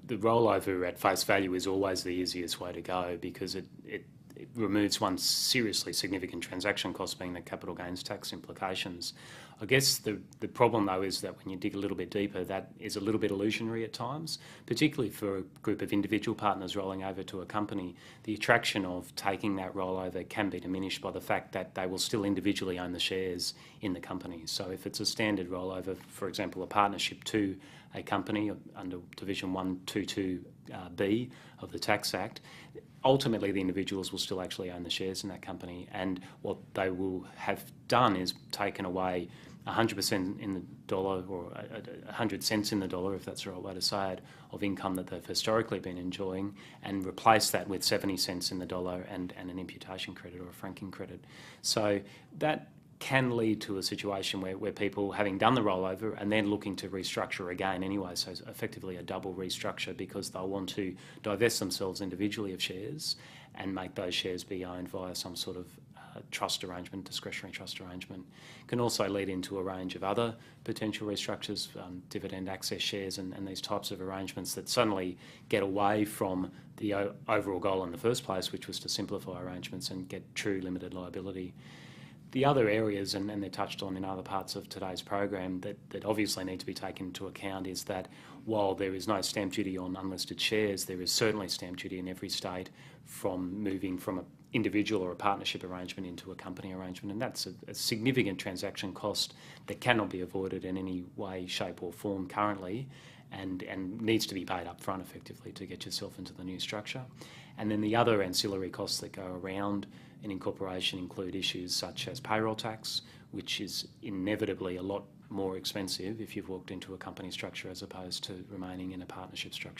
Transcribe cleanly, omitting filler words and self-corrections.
the rollover at face value is always the easiest way to go because it removes one seriously significant transaction cost, being the capital gains tax implications. I guess the problem though is that when you dig a little bit deeper, that is a little bit illusionary at times, particularly for a group of individual partners rolling over to a company. The attraction of taking that rollover can be diminished by the fact that they will still individually own the shares in the company. So if it's a standard rollover, for example, a partnership to a company under Division 122B of the Tax Act, ultimately the individuals will still actually own the shares in that company, and what they will have done is taken away 100% in the dollar, or 100 cents in the dollar, if that's the right way to say it, of income that they've historically been enjoying, and replace that with 70 cents in the dollar and an imputation credit or a franking credit. So that can lead to a situation where people, having done the rollover and then looking to restructure again anyway, so effectively a double restructure, because they'll want to divest themselves individually of shares and make those shares be owned via some sort of trust arrangement, discretionary trust arrangement. Can also lead into a range of other potential restructures, dividend access shares and these types of arrangements that suddenly get away from the overall goal in the first place, which was to simplify arrangements and get true limited liability. The other areas, and they're touched on in other parts of today's program, that obviously need to be taken into account is that while there is no stamp duty on unlisted shares, there is certainly stamp duty in every state from moving from an individual or a partnership arrangement into a company arrangement, and that's a significant transaction cost that cannot be avoided in any way, shape or form currently, and needs to be paid up front effectively to get yourself into the new structure. And then the other ancillary costs that go around an incorporation include issues such as payroll tax, which is inevitably a lot more expensive if you've walked into a company structure as opposed to remaining in a partnership structure.